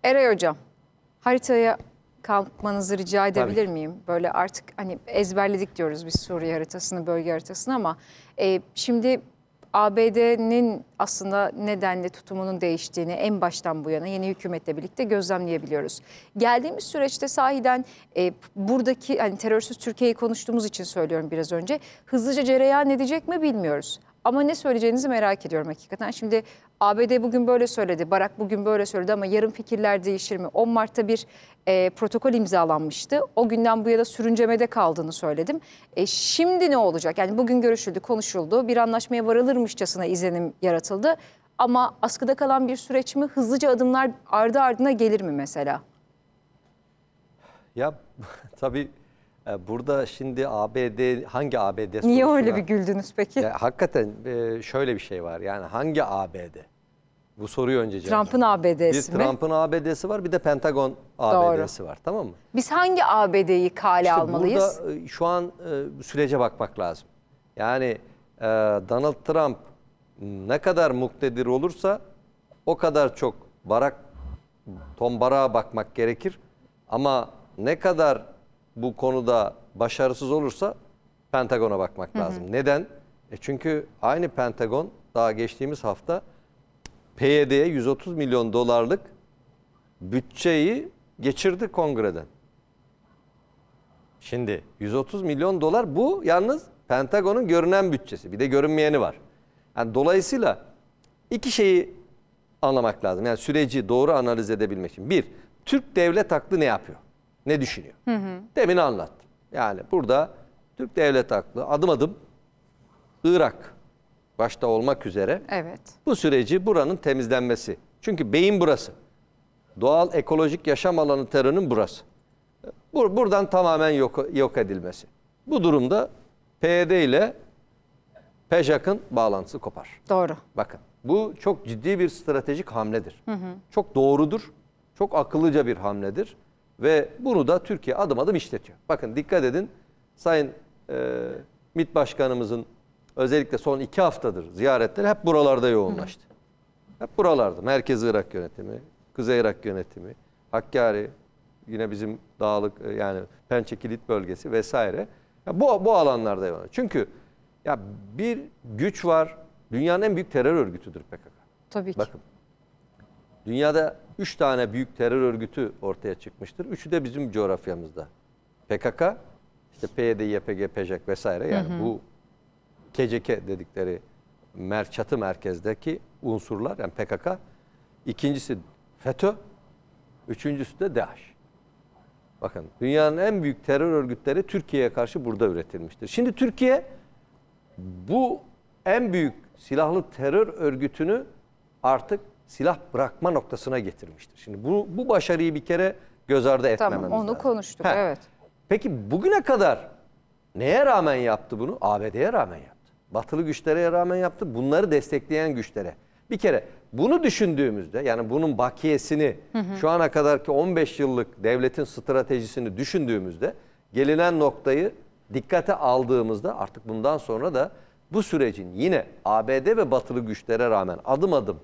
Eray Hocam, haritaya kalkmanızı rica edebilir miyim? Böyle artık hani ezberledik diyoruz biz Suriye haritasını, bölge haritasını ama şimdi ABD'nin aslında nedenle tutumunun değiştiğini en baştan bu yana yeni hükümetle birlikte gözlemleyebiliyoruz. Geldiğimiz süreçte sahiden buradaki hani terörsüz Türkiye'yi konuştuğumuz için söylüyorum biraz önce, hızlıca cereyan edecek mi bilmiyoruz. Ama ne söyleyeceğinizi merak ediyorum hakikaten. Şimdi ABD bugün böyle söyledi, Barak bugün böyle söyledi ama yarın fikirler değişir mi? 10 Mart'ta bir protokol imzalanmıştı. O günden bu yana sürüncemede kaldığını söyledim. Şimdi ne olacak? Yani bugün görüşüldü, konuşuldu. Bir anlaşmaya varılırmışçasına izlenim yaratıldı. Ama askıda kalan bir süreç mi? Hızlıca adımlar ardı ardına gelir mi mesela? Ya tabii burada şimdi ABD, hangi ABD sorusuna... Niye öyle bir güldünüz peki? Ya, hakikaten şöyle bir şey var. Yani hangi ABD? Bu soruyu önce cevap. Trump'ın ABD'si mi? Bir Trump'ın ABD'si var, bir de Pentagon ABD'si var. Tamam mı? Biz hangi ABD'yi kale almalıyız? Burada şu an sürece bakmak lazım. Yani Donald Trump ne kadar muktedir olursa o kadar çok Tom Barak'a bakmak gerekir. Ama ne kadar bu konuda başarısız olursa Pentagon'a bakmak lazım. Neden? Çünkü aynı Pentagon daha geçtiğimiz hafta PYD'ye 130 milyon dolarlık bütçeyi geçirdi kongreden. Şimdi 130 milyon dolar bu yalnız Pentagon'un görünen bütçesi. Bir de görünmeyeni var. Yani dolayısıyla iki şeyi anlamak lazım. Yani süreci doğru analiz edebilmek için. Bir, Türk devlet aklı ne yapıyor? Ne düşünüyor? Demin anlattım. Yani burada Türk devlet aklı adım adım Irak başta olmak üzere bu süreci buranın temizlenmesi. Çünkü beyin burası. Doğal ekolojik yaşam alanı terörünün burası. Buradan tamamen yok edilmesi. Bu durumda PYD ile PJAK'ın bağlantısı kopar. Doğru. Bakın bu çok ciddi bir stratejik hamledir. Çok doğrudur. Çok akıllıca bir hamledir. Ve bunu da Türkiye adım adım işletiyor. Bakın dikkat edin. Sayın MİT Başkanımızın özellikle son 2 haftadır ziyaretleri hep buralarda yoğunlaştı. Hep buralarda. Merkez Irak yönetimi, Kuzey Irak yönetimi, Hakkari, yine bizim dağlık yani Pençe Kilit bölgesi vesaire. Ya bu alanlarda yoğunlaştı. Çünkü ya bir güç var. Dünyanın en büyük terör örgütüdür PKK. Tabii ki. Bakın. Dünyada 3 tane büyük terör örgütü ortaya çıkmıştır. Üçü de bizim coğrafyamızda. PKK, işte PYD, YPG, PJAK vesaire. Yani bu KCK dedikleri çatı merkezdeki unsurlar yani PKK. İkincisi FETÖ. Üçüncüsü de DAEŞ. Bakın dünyanın en büyük terör örgütleri Türkiye'ye karşı burada üretilmiştir. Şimdi Türkiye bu en büyük silahlı terör örgütünü artık silah bırakma noktasına getirmiştir. Şimdi bu başarıyı bir kere göz ardı etmememiz lazım. Tamam onu konuştuk evet. Peki bugüne kadar neye rağmen yaptı bunu? ABD'ye rağmen yaptı. Batılı güçlere rağmen yaptı. Bunları destekleyen güçlere. Bir kere bunu düşündüğümüzde yani bunun bakiyesini şu ana kadarki 15 yıllık devletin stratejisini düşündüğümüzde gelinen noktayı dikkate aldığımızda artık bundan sonra da bu sürecin yine ABD ve batılı güçlere rağmen adım adım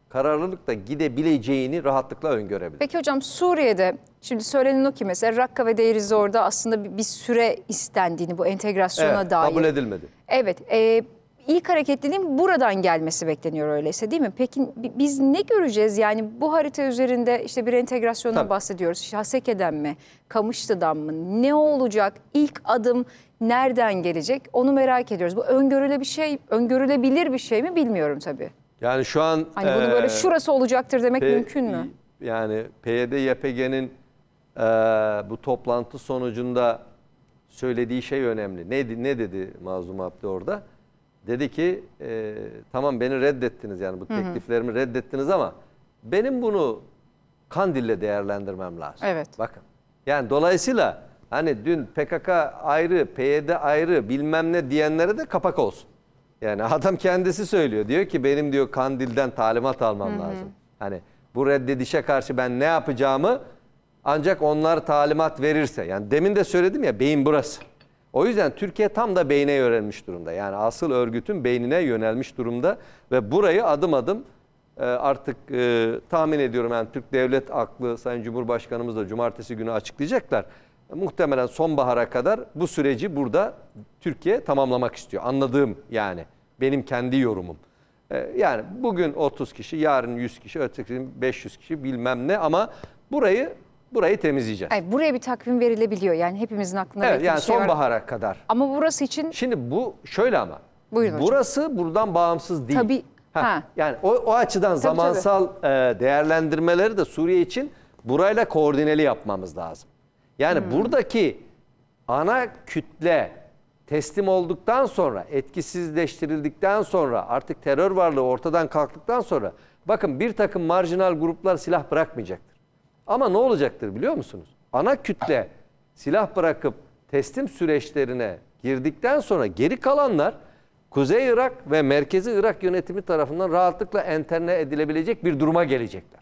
kararlılıkla gidebileceğini rahatlıkla öngörebiliriz. Peki hocam Suriye'de şimdi söylenen o ki mesela Rakka ve Deir Zor'da aslında bir süre istendiğini bu entegrasyona dair. Kabul edilmedi. Evet. İlk hareketliliğin buradan gelmesi bekleniyor öyleyse değil mi? Peki biz ne göreceğiz? Yani bu harita üzerinde işte bir entegrasyondan bahsediyoruz. İşte Haseke'den mi? Kamışlı'dan mı? Ne olacak? İlk adım nereden gelecek? Onu merak ediyoruz. Bu öngörülebilir bir şey mi bilmiyorum tabii. Yani şu an... Hani bunu böyle şurası olacaktır demek mümkün mü? Yani PYD, YPG'nin bu toplantı sonucunda söylediği şey önemli. Ne dedi Mazlum Abdi orada? Dedi ki tamam beni reddettiniz yani bu tekliflerimi reddettiniz ama benim bunu Kandil'le değerlendirmem lazım. Evet. Bakın yani dolayısıyla hani dün PKK ayrı, PYD ayrı bilmem ne diyenlere de kapak olsun. Yani adam kendisi söylüyor. Diyor ki benim diyor Kandil'den talimat almam lazım. Hani bu reddedişe karşı ben ne yapacağımı ancak onlar talimat verirse. Yani demin de söyledim ya beyin burası. O yüzden Türkiye tam da beyne yönelmiş durumda. Yani asıl örgütün beynine yönelmiş durumda ve burayı adım adım artık tahmin ediyorum yani Türk Devlet Aklı Sayın Cumhurbaşkanımız da cumartesi günü açıklayacaklar. Muhtemelen sonbahara kadar bu süreci burada Türkiye tamamlamak istiyor. Anladığım yani benim kendi yorumum. Yani bugün 30 kişi, yarın 100 kişi, öteki gün 500 kişi bilmem ne ama burayı temizleyeceğiz. Hayır, buraya bir takvim verilebiliyor. Yani hepimizin aklında Evet belki yani bir şey var. sonbahara kadar. Ama burası için Şimdi bu şöyle ama. Buyurun hocam. Burası buradan bağımsız değil. Tabii. Ha. Yani o açıdan Tabii, zamansal değerlendirmeleri de Suriye için burayla koordineli yapmamız lazım. Yani buradaki ana kütle teslim olduktan sonra, etkisizleştirildikten sonra, artık terör varlığı ortadan kalktıktan sonra bakın bir takım marjinal gruplar silah bırakmayacaktır. Ama ne olacaktır biliyor musunuz? Ana kütle silah bırakıp teslim süreçlerine girdikten sonra geri kalanlar Kuzey Irak ve Merkezi Irak yönetimi tarafından rahatlıkla enterne edilebilecek bir duruma gelecekler.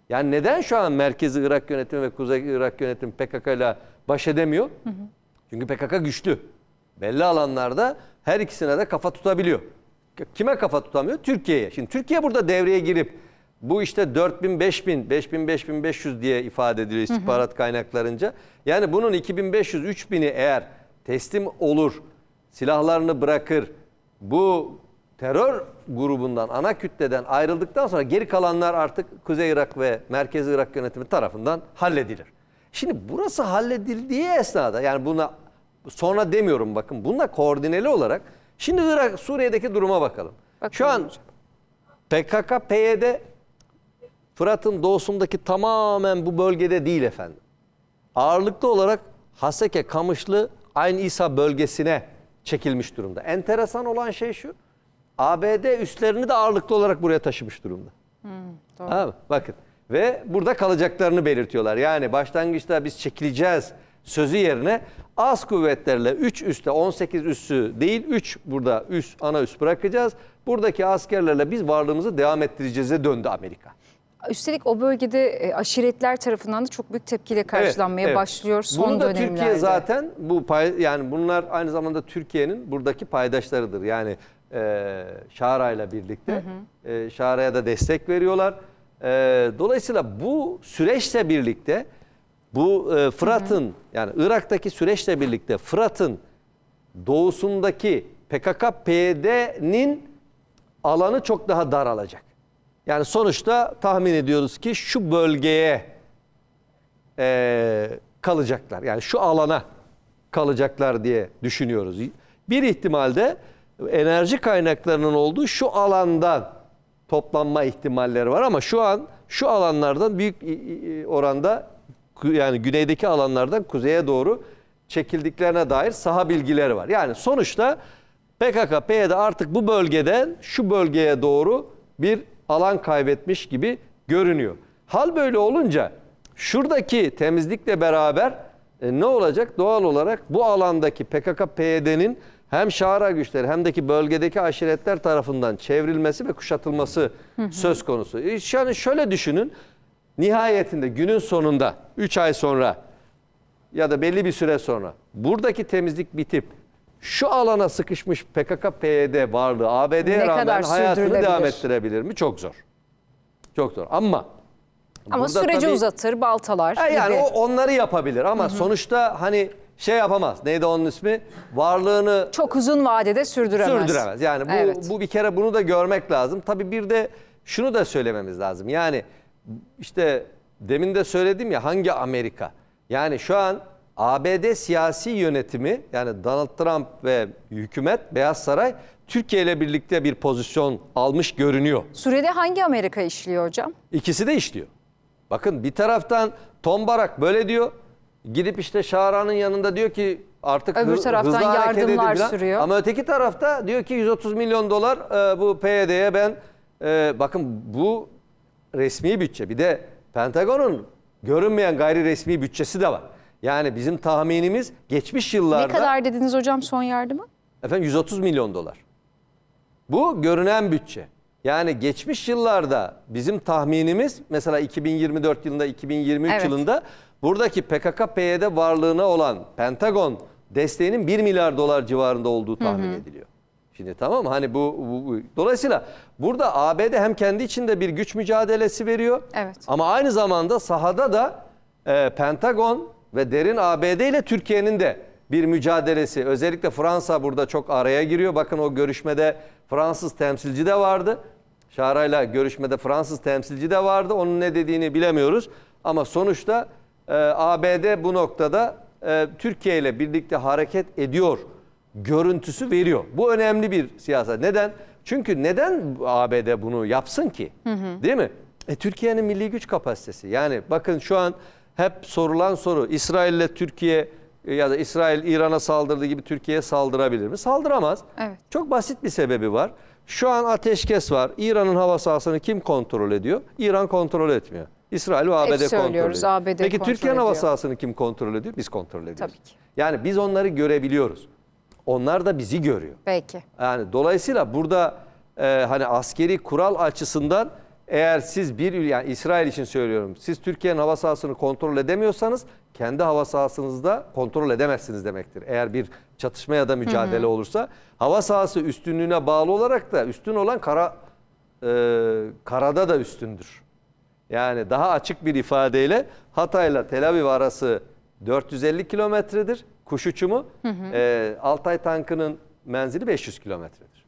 Yani neden şu an Merkezi Irak yönetimi ve Kuzey Irak yönetimi PKK ile baş edemiyor? Çünkü PKK güçlü. Belli alanlarda her ikisine de kafa tutabiliyor. Kime kafa tutamıyor? Türkiye'ye. Şimdi Türkiye burada devreye girip bu işte 4000, 5000, 5000, 5500 diye ifade ediliyor istihbarat kaynaklarınca. Yani bunun 2500, 3000'i eğer teslim olur, silahlarını bırakır, bu terör grubundan, ana kütleden ayrıldıktan sonra geri kalanlar artık Kuzey Irak ve Merkezi Irak yönetimi tarafından halledilir. Şimdi burası halledildiği esnada yani buna sonra demiyorum bakın bununla koordineli olarak şimdi Irak, Suriye'deki duruma bakalım. Şu an PKK-PYD Fırat'ın doğusundaki tamamen bu bölgede değil efendim. Ağırlıklı olarak Haseke, Kamışlı, Ayn İsa bölgesine çekilmiş durumda. Enteresan olan şey şu. ABD üslerini de ağırlıklı olarak buraya taşımış durumda. Doğru. Tamam mı? Bakın. Ve burada kalacaklarını belirtiyorlar. Yani başlangıçta biz çekileceğiz sözü yerine az kuvvetlerle 3 üste 18 üssü değil 3 burada ana üs bırakacağız. Buradaki askerlerle biz varlığımızı devam ettireceğiz'e döndü Amerika. Üstelik o bölgede aşiretler tarafından da çok büyük tepkiyle karşılanmaya başlıyor son Bunu da dönemlerde. Türkiye zaten yani bunlar aynı zamanda Türkiye'nin buradaki paydaşlarıdır. Yani Şara ile birlikte Şara'ya da destek veriyorlar. Dolayısıyla bu süreçle birlikte bu Fırat'ın yani Irak'taki süreçle birlikte Fırat'ın doğusundaki PKK-PYD'nin alanı çok daha daralacak. Yani sonuçta tahmin ediyoruz ki şu bölgeye kalacaklar. Yani şu alana kalacaklar diye düşünüyoruz. Bir ihtimalde enerji kaynaklarının olduğu şu alandan toplanma ihtimalleri var ama şu an şu alanlardan büyük oranda yani güneydeki alanlardan kuzeye doğru çekildiklerine dair saha bilgileri var. Yani sonuçta PKK-PYD artık bu bölgeden şu bölgeye doğru bir alan kaybetmiş gibi görünüyor. Hal böyle olunca şuradaki temizlikle beraber ne olacak? Doğal olarak bu alandaki PKK-PYD'nin hem Şara güçleri hem de bölgedeki aşiretler tarafından çevrilmesi ve kuşatılması söz konusu. Yani şöyle düşünün, nihayetinde günün sonunda 3 ay sonra ya da belli bir süre sonra buradaki temizlik bitip şu alana sıkışmış PKK-PYD varlığı ABD'ye rağmen hayatını devam ettirebilir mi? Çok zor. Çok zor ama süreci tabii, uzatır, baltalar gibi. Yani onları yapabilir ama sonuçta hani şey yapamaz. Neydi onun ismi? Varlığını çok uzun vadede sürdüremez. Yani bu bir kere bunu da görmek lazım. Tabii bir de şunu da söylememiz lazım. Yani işte demin de söyledim ya hangi Amerika? Yani şu an ABD siyasi yönetimi yani Donald Trump ve hükümet Beyaz Saray Türkiye ile birlikte bir pozisyon almış görünüyor. Suriye'de hangi Amerika işliyor hocam? İkisi de işliyor. Bakın bir taraftan Tom Barak böyle diyor. Gidip işte Şara'nın yanında diyor ki artık öbür taraftan yardımlar sürüyor. Ama öteki tarafta diyor ki 130 milyon dolar bu PYD'ye ben bakın bu resmi bütçe bir de Pentagon'un görünmeyen gayri resmi bütçesi de var. Yani bizim tahminimiz geçmiş yıllarda... Ne kadar dediniz hocam son yardımı? Efendim 130 milyon dolar. Bu görünen bütçe. Yani geçmiş yıllarda bizim tahminimiz mesela 2024 yılında 2023 yılında buradaki PKK-PYD varlığına olan Pentagon desteğinin 1 milyar dolar civarında olduğu tahmin ediliyor. Şimdi tamam mı? Hani dolayısıyla burada ABD hem kendi içinde bir güç mücadelesi veriyor. Evet. Ama aynı zamanda sahada da Pentagon ve derin ABD ile Türkiye'nin de bir mücadelesi. Özellikle Fransa burada çok araya giriyor. Bakın o görüşmede Fransız temsilci de vardı. Şara'yla görüşmede Fransız temsilci de vardı. Onun ne dediğini bilemiyoruz. Ama sonuçta ABD bu noktada Türkiye ile birlikte hareket ediyor görüntüsü veriyor. Bu önemli bir siyaset. Neden? Çünkü neden ABD bunu yapsın ki? Değil mi? Türkiye'nin milli güç kapasitesi. Yani bakın şu an hep sorulan soru, İsrail ile Türkiye ya da İsrail İran'a saldırdığı gibi Türkiye'ye saldırabilir mi? Saldıramaz. Evet. Çok basit bir sebebi var. Şu an ateşkes var. İran'ın hava sahasını kim kontrol ediyor? İran kontrol etmiyor. İsrail ve ABD kontrol ediyor. ABD Peki kontrol Türkiye'nin hava ediyor. sahasını kim kontrol ediyor? Biz kontrol ediyoruz. Tabii ki. Yani biz onları görebiliyoruz. Onlar da bizi görüyor. Peki. Yani dolayısıyla burada hani askeri kural açısından eğer siz yani İsrail için söylüyorum. Siz Türkiye'nin hava sahasını kontrol edemiyorsanız kendi hava sahasınızda kontrol edemezsiniz demektir. Eğer bir çatışma ya da mücadele olursa hava sahası üstünlüğüne bağlı olarak da üstün olan karada da üstündür. Yani daha açık bir ifadeyle Hatay'la Tel Aviv arası 450 kilometredir kuş uçumu. Altay tankının menzili 500 kilometredir.